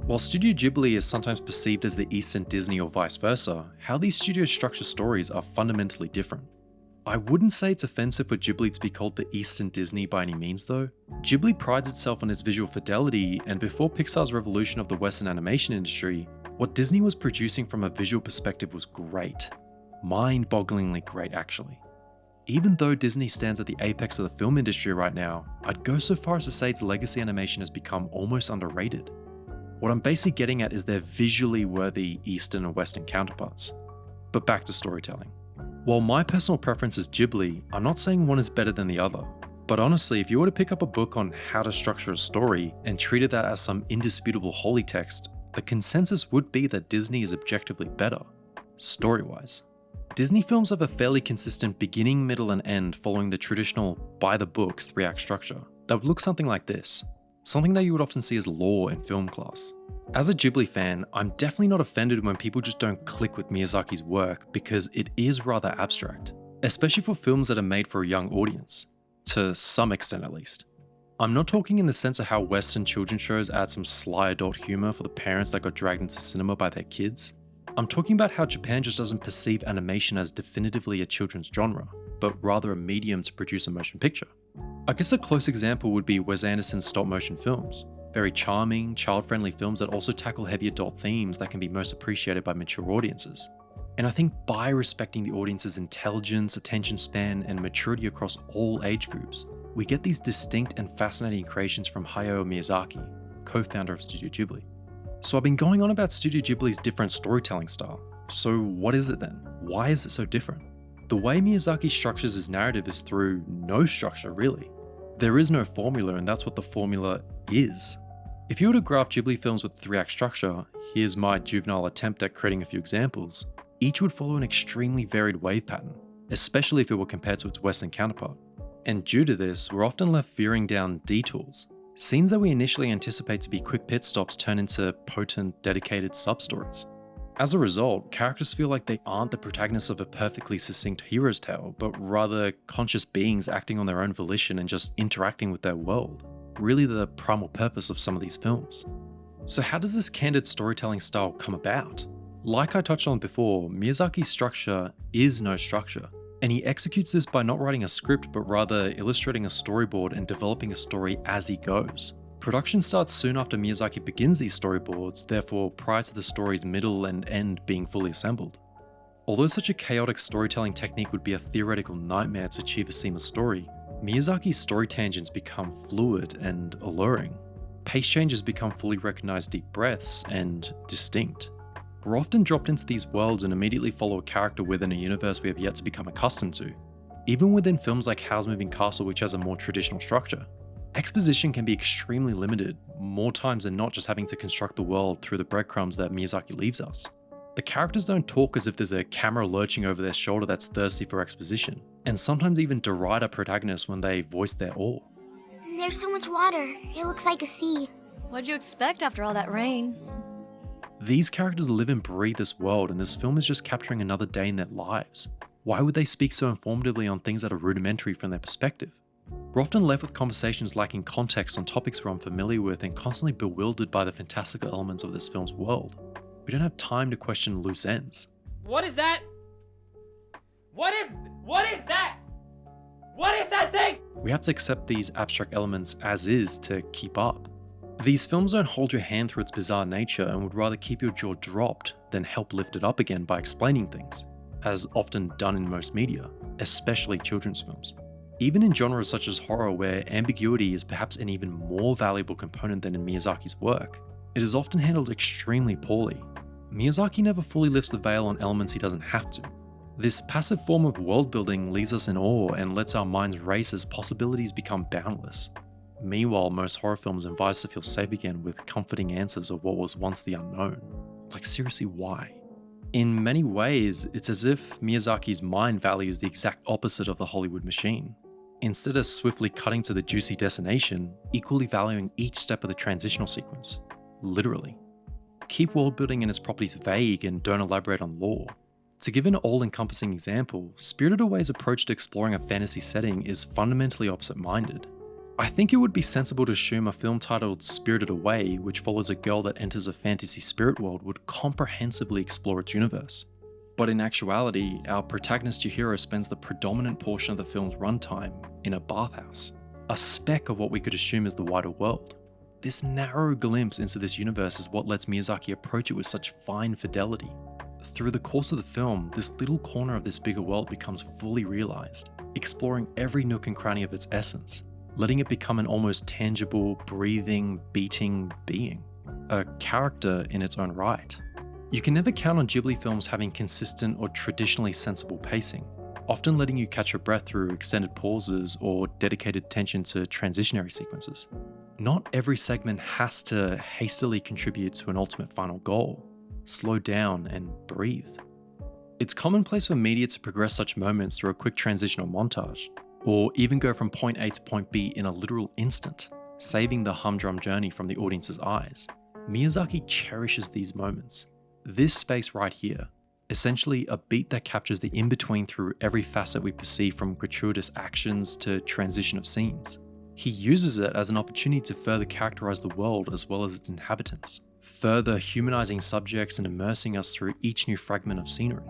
While Studio Ghibli is sometimes perceived as the Eastern Disney or vice versa, how these studios structure stories are fundamentally different. I wouldn't say it's offensive for Ghibli to be called the Eastern Disney by any means though. Ghibli prides itself on its visual fidelity, and before Pixar's revolution of the Western animation industry, what Disney was producing from a visual perspective was great. Mind-bogglingly great actually. Even though Disney stands at the apex of the film industry right now, I'd go so far as to say its legacy animation has become almost underrated. What I'm basically getting at is their visually worthy Eastern and Western counterparts. But back to storytelling. While my personal preference is Ghibli, I'm not saying one is better than the other. But honestly, if you were to pick up a book on how to structure a story and treated that as some indisputable holy text, the consensus would be that Disney is objectively better, story-wise. Disney films have a fairly consistent beginning, middle, and end following the traditional by-the-books 3-act structure that would look something like this, something that you would often see as lore in film class. As a Ghibli fan, I'm definitely not offended when people just don't click with Miyazaki's work because it is rather abstract, especially for films that are made for a young audience, to some extent at least. I'm not talking in the sense of how Western children's shows add some sly adult humor for the parents that got dragged into cinema by their kids. I'm talking about how Japan just doesn't perceive animation as definitively a children's genre, but rather a medium to produce a motion picture. I guess a close example would be Wes Anderson's stop-motion films. Very charming, child-friendly films that also tackle heavy adult themes that can be most appreciated by mature audiences. And I think by respecting the audience's intelligence, attention span, and maturity across all age groups, we get these distinct and fascinating creations from Hayao Miyazaki, co-founder of Studio Ghibli. So I've been going on about Studio Ghibli's different storytelling style. So what is it then? Why is it so different? The way Miyazaki structures his narrative is through no structure, really. There is no formula, and that's what the formula is. If you were to graph Ghibli films with 3-act structure, here's my juvenile attempt at creating a few examples, each would follow an extremely varied wave pattern, especially if it were compared to its Western counterpart. And due to this, we're often left veering down detours. Scenes that we initially anticipate to be quick pit stops turn into potent, dedicated sub-stories. As a result, characters feel like they aren't the protagonists of a perfectly succinct hero's tale, but rather conscious beings acting on their own volition and just interacting with their world. Really the primal purpose of some of these films. So how does this candid storytelling style come about? Like I touched on before, Miyazaki's structure is no structure, and he executes this by not writing a script but rather illustrating a storyboard and developing a story as he goes. Production starts soon after Miyazaki begins these storyboards, therefore prior to the story's middle and end being fully assembled. Although such a chaotic storytelling technique would be a theoretical nightmare to achieve a seamless story, Miyazaki's story tangents become fluid and alluring. Pace changes become fully recognized deep breaths and distinct. We're often dropped into these worlds and immediately follow a character within a universe we have yet to become accustomed to. Even within films like Howl's Moving Castle, which has a more traditional structure, exposition can be extremely limited, more times than not just having to construct the world through the breadcrumbs that Miyazaki leaves us. The characters don't talk as if there's a camera lurching over their shoulder that's thirsty for exposition, and sometimes even deride our protagonists when they voice their awe. There's so much water, it looks like a sea. What'd you expect after all that rain? These characters live and breathe this world, and this film is just capturing another day in their lives. Why would they speak so informatively on things that are rudimentary from their perspective? We're often left with conversations lacking context on topics we're unfamiliar with and constantly bewildered by the fantastical elements of this film's world. We don't have time to question loose ends. What is that? What is that? What is that thing? We have to accept these abstract elements as is to keep up. These films don't hold your hand through its bizarre nature and would rather keep your jaw dropped than help lift it up again by explaining things, as often done in most media, especially children's films. Even in genres such as horror, where ambiguity is perhaps an even more valuable component than in Miyazaki's work, it is often handled extremely poorly. Miyazaki never fully lifts the veil on elements he doesn't have to. This passive form of world building leaves us in awe and lets our minds race as possibilities become boundless. Meanwhile, most horror films invite us to feel safe again with comforting answers of what was once the unknown. Like seriously, why? In many ways, it's as if Miyazaki's mind values the exact opposite of the Hollywood machine. Instead of swiftly cutting to the juicy destination, equally valuing each step of the transitional sequence. Literally. Keep world building in its properties vague and don't elaborate on lore. To give an all-encompassing example, Spirited Away's approach to exploring a fantasy setting is fundamentally opposite-minded. I think it would be sensible to assume a film titled Spirited Away, which follows a girl that enters a fantasy spirit world, would comprehensively explore its universe. But in actuality, our protagonist Chihiro spends the predominant portion of the film's runtime in a bathhouse, a speck of what we could assume is the wider world. This narrow glimpse into this universe is what lets Miyazaki approach it with such fine fidelity. Through the course of the film, this little corner of this bigger world becomes fully realized, exploring every nook and cranny of its essence, letting it become an almost tangible, breathing, beating being, a character in its own right. You can never count on Ghibli films having consistent or traditionally sensible pacing, often letting you catch your breath through extended pauses or dedicated attention to transitionary sequences. Not every segment has to hastily contribute to an ultimate final goal. Slow down and breathe. It's commonplace for media to progress such moments through a quick transitional montage, or even go from point A to point B in a literal instant, saving the humdrum journey from the audience's eyes. Miyazaki cherishes these moments. This space right here, essentially a beat that captures the in-between through every facet we perceive, from gratuitous actions to transition of scenes. He uses it as an opportunity to further characterize the world as well as its inhabitants, further humanizing subjects and immersing us through each new fragment of scenery.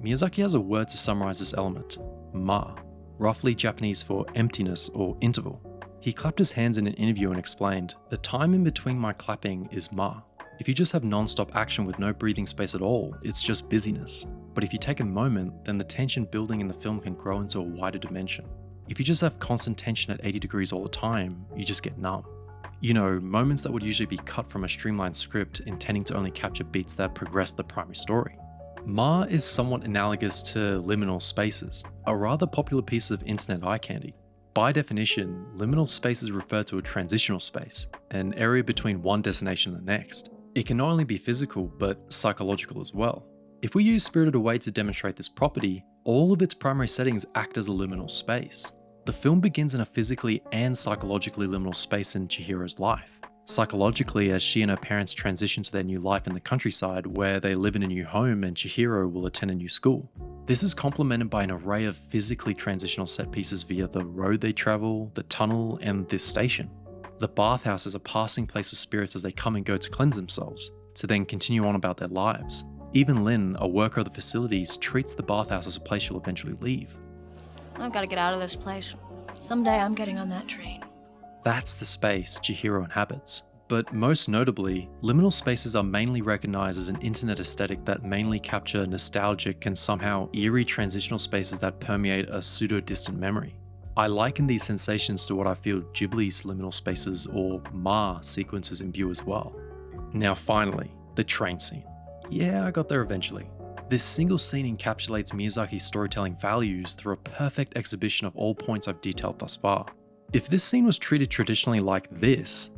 Miyazaki has a word to summarize this element: ma, roughly Japanese for emptiness or interval. He clapped his hands in an interview and explained, "The time in between my clapping is ma. If you just have non-stop action with no breathing space at all, it's just busyness. But if you take a moment, then the tension building in the film can grow into a wider dimension. If you just have constant tension at 80 degrees all the time, you just get numb. You know, moments that would usually be cut from a streamlined script intending to only capture beats that progress the primary story." Ma is somewhat analogous to liminal spaces, a rather popular piece of internet eye candy. By definition, liminal spaces refer to a transitional space, an area between one destination and the next. It can not only be physical, but psychological as well. If we use Spirited Away to demonstrate this property, all of its primary settings act as a liminal space. The film begins in a physically and psychologically liminal space in Chihiro's life. Psychologically, as she and her parents transition to their new life in the countryside, where they live in a new home and Chihiro will attend a new school. This is complemented by an array of physically transitional set pieces via the road they travel, the tunnel, and this station. The bathhouse is a passing place of spirits as they come and go to cleanse themselves, to then continue on about their lives. Even Lynn, a worker of the facilities, treats the bathhouse as a place she'll eventually leave. I've got to get out of this place. Someday I'm getting on that train. That's the space Chihiro inhabits. But most notably, liminal spaces are mainly recognized as an internet aesthetic that mainly capture nostalgic and somehow eerie transitional spaces that permeate a pseudo-distant memory. I liken these sensations to what I feel Ghibli's liminal spaces or Ma sequences imbue as well. Now finally, the train scene. Yeah, I got there eventually. This single scene encapsulates Miyazaki's storytelling values through a perfect exhibition of all points I've detailed thus far. If this scene was treated traditionally like this,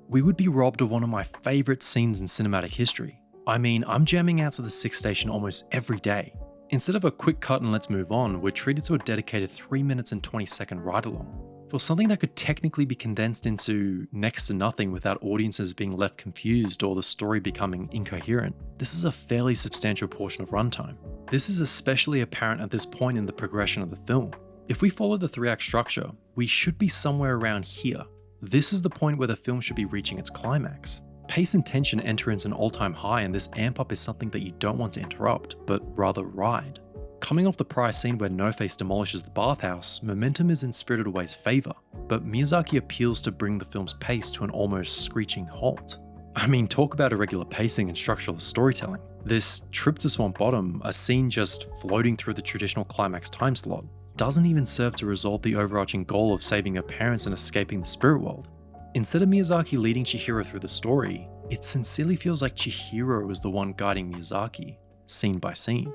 we would be robbed of one of my favorite scenes in cinematic history. I mean, I'm jamming out to the 6th station almost every day. Instead of a quick cut and let's move on, we're treated to a dedicated 3 minutes and 20-second ride-along. For something that could technically be condensed into next to nothing without audiences being left confused or the story becoming incoherent, this is a fairly substantial portion of runtime. This is especially apparent at this point in the progression of the film. If we follow the 3-act structure, we should be somewhere around here. This is the point where the film should be reaching its climax. Pace and tension enter into an all-time high, and this amp up is something that you don't want to interrupt, but rather ride. Coming off the prior scene where No-Face demolishes the bathhouse, momentum is in Spirited Away's favour, but Miyazaki appeals to bring the film's pace to an almost screeching halt. I mean, talk about irregular pacing and structural storytelling. This trip to Swamp Bottom, a scene just floating through the traditional climax time slot, doesn't even serve to resolve the overarching goal of saving her parents and escaping the spirit world. Instead of Miyazaki leading Chihiro through the story, it sincerely feels like Chihiro is the one guiding Miyazaki, scene by scene.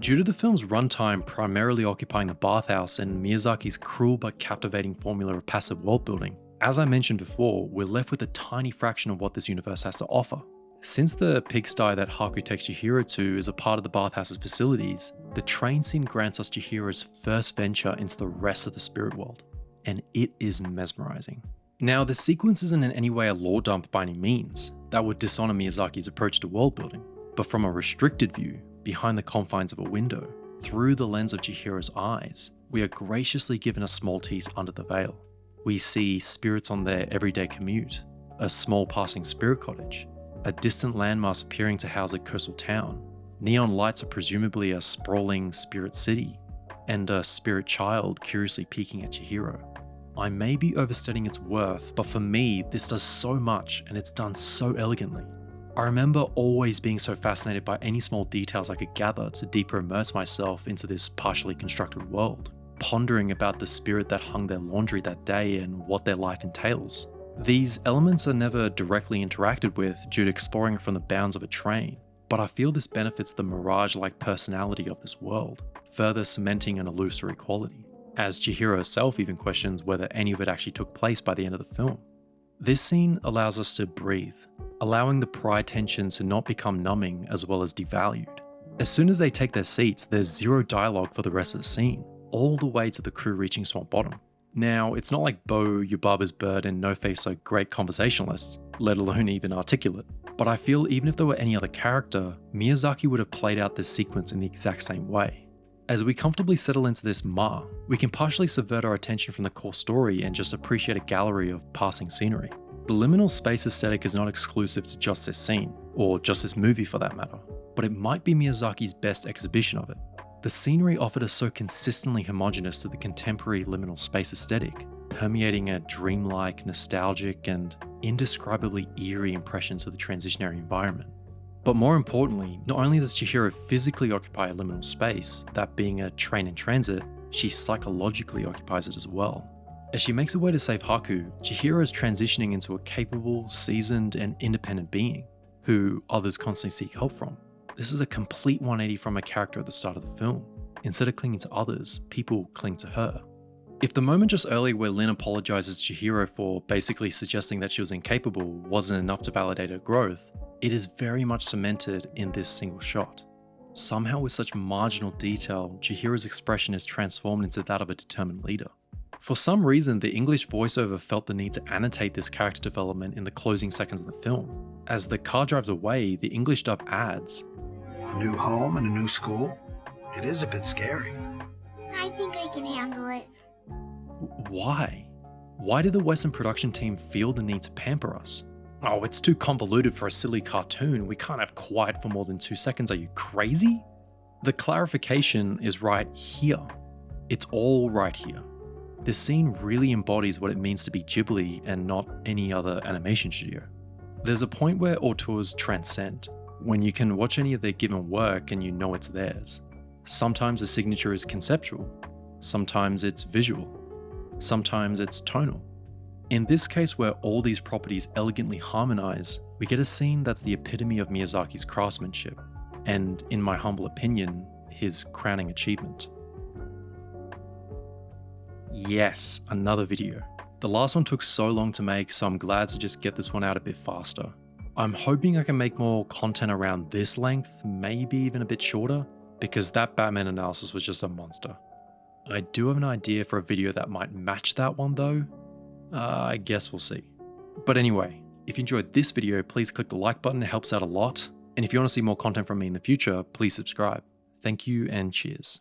Due to the film's runtime primarily occupying the bathhouse and Miyazaki's cruel but captivating formula of passive world building, as I mentioned before, we're left with a tiny fraction of what this universe has to offer. Since the pigsty that Haku takes Chihiro to is a part of the bathhouse's facilities, the train scene grants us Chihiro's first venture into the rest of the spirit world, and it is mesmerizing. Now, the sequence isn't in any way a lore dump by any means, that would dishonor Miyazaki's approach to world building, but from a restricted view, behind the confines of a window, through the lens of Chihiro's eyes, we are graciously given a small tease under the veil. We see spirits on their everyday commute, a small passing spirit cottage, a distant landmass appearing to house a coastal town. Neon lights are presumably a sprawling spirit city, and a spirit child curiously peeking at Chihiro. I may be overstating its worth, but for me, this does so much and it's done so elegantly. I remember always being so fascinated by any small details I could gather to deeper immerse myself into this partially constructed world, pondering about the spirit that hung their laundry that day and what their life entails. These elements are never directly interacted with due to exploring from the bounds of a train, but I feel this benefits the mirage-like personality of this world, further cementing an illusory quality, as Chihiro herself even questions whether any of it actually took place by the end of the film. This scene allows us to breathe, allowing the pride tension to not become numbing as well as devalued. As soon as they take their seats, there's zero dialogue for the rest of the scene, all the way to the crew reaching Swamp Bottom. Now, it's not like Bo, Yubaba's bird, and No Face are great conversationalists, let alone even articulate, but I feel even if there were any other character, Miyazaki would have played out this sequence in the exact same way. As we comfortably settle into this ma, we can partially subvert our attention from the core story and just appreciate a gallery of passing scenery. The liminal space aesthetic is not exclusive to just this scene, or just this movie for that matter, but it might be Miyazaki's best exhibition of it. The scenery offered is so consistently homogeneous to the contemporary liminal space aesthetic, permeating a dreamlike, nostalgic, and indescribably eerie impression to the transitionary environment. But more importantly, not only does Chihiro physically occupy a liminal space, that being a train in transit, she psychologically occupies it as well. As she makes her way to save Haku, Chihiro is transitioning into a capable, seasoned, and independent being, who others constantly seek help from. This is a complete 180 from a character at the start of the film. Instead of clinging to others, people cling to her. If the moment just earlier where Lin apologizes to Chihiro for basically suggesting that she was incapable wasn't enough to validate her growth, it is very much cemented in this single shot. Somehow with such marginal detail, Chihiro's expression is transformed into that of a determined leader. For some reason, the English voiceover felt the need to annotate this character development in the closing seconds of the film. As the car drives away, the English dub adds, "A new home and a new school? It is a bit scary." I think I can handle it. Why? Why did the Western production team feel the need to pamper us? Oh, it's too convoluted for a silly cartoon. We can't have quiet for more than 2 seconds. Are you crazy? The clarification is right here. It's all right here. This scene really embodies what it means to be Ghibli and not any other animation studio. There's a point where auteurs transcend, when you can watch any of their given work and you know it's theirs. Sometimes the signature is conceptual, sometimes it's visual, sometimes it's tonal. In this case, where all these properties elegantly harmonize, we get a scene that's the epitome of Miyazaki's craftsmanship, and in my humble opinion, his crowning achievement. Yes, another video. The last one took so long to make, so I'm glad to just get this one out a bit faster. I'm hoping I can make more content around this length, maybe even a bit shorter, because that Batman analysis was just a monster. I do have an idea for a video that might match that one though. I guess we'll see. But anyway, if you enjoyed this video, please click the like button, it helps out a lot. And if you want to see more content from me in the future, please subscribe. Thank you and cheers.